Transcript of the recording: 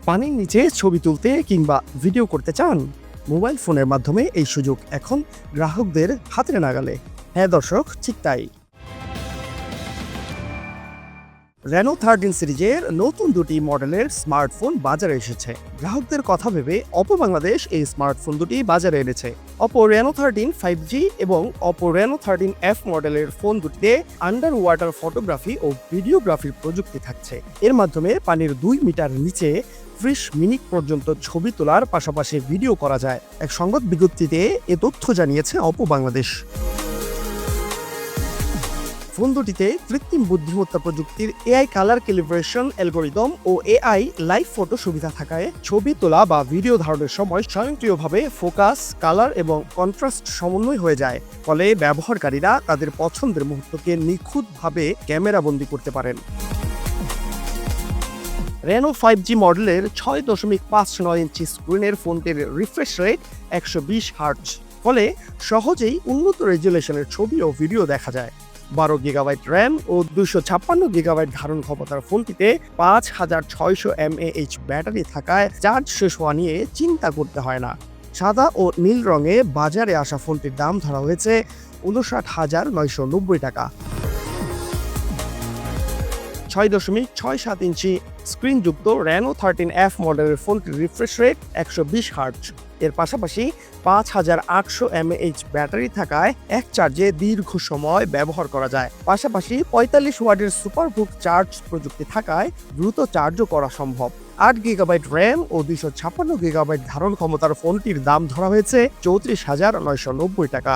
পানির নিচে ছবি তুলতে কিংবা ভিডিও করতে চান? মোবাইল ফোনের মাধ্যমে এই সুযোগ এখন গ্রাহকদের হাতের নাগালে। হ্যাঁ দর্শক, ঠিক তাই। রেনো 13 সিরিজের নতুন দুটি মডেলের স্মার্টফোন বাজারে এসেছে। গ্রাহকদের কথা ভেবে অপো বাংলাদেশ এই স্মার্টফোন দুটি বাজারে এনেছে। অপো রেনো 13 5G এবং অপো রেনো 13F মডেলের ফোন দুটিতে আন্ডার ওয়াটার ফটোগ্রাফি ও ভিডিওগ্রাফির প্রযুক্তি থাকছে। এর মাধ্যমে পানির 2 মিটার নিচে 30 মিনিট পর্যন্ত ছবি তোলার পাশাপাশি ভিডিও করা যায়। এক সংবাদ বিজ্ঞপ্তিতে এ তথ্য জানিয়েছে অপো বাংলাদেশ। ফোন দুটিতে কৃত্রিম বুদ্ধিমত্তা প্রযুক্তির এআই কালার ক্যালিব্রেশন অ্যালগরিদম ও এআই লাইভ ফটো সুবিধা থাকায় ছবি তোলা বা ভিডিও ধারণের সময় স্বয়ংক্রিয়ভাবে ফোকাস, কালার এবং কন্ট্রাস্ট সমন্বয় হয়ে যায়। ফলে ব্যবহারকারীরা তাদের পছন্দের মুহূর্তকে নিখুঁতভাবে ক্যামেরাবন্দি করতে পারেন। রেনো 5G মডেলের 6.59 ইঞ্চি স্ক্রিনের ফোনটির রিফ্রেশ রেট 120 হার্টজ, ফলে সহজেই উন্নত রেজুলেশনের ছবি ও ভিডিও দেখা যায়। 12 গিগাবাইট র্যাম ও 256 গিগাবাইট ধারণ ক্ষমতার ফোনটিতে 5600 mAh ব্যাটারি থাকায় চার্জ শেষ হওয়া নিয়ে চিন্তা করতে হয় না। সাদা ও নীল রঙে বাজারে আসা ফোনটির দাম ধরা হয়েছে 59,990 টাকা। 6.67 ইঞ্চি স্ক্রিনযুক্ত রেনো 13F মডেলের ফোনটির রিফ্রেশ রেট 120 হার্টজ। এর পাশাপাশি 5800 mAh ব্যাটারি থাকায় এক চার্জে দীর্ঘ সময় ব্যবহার করা যায়। পাশাপাশি 45 ওয়াটের সুপারবুক চার্জ প্রযুক্তি থাকায় দ্রুত চার্জও করা সম্ভব। 8 গিগাবাইট র্যাম ও 256 গিগাবাইট ধারণ ক্ষমতার ফোনটির দাম ধরা হয়েছে 34,990 টাকা।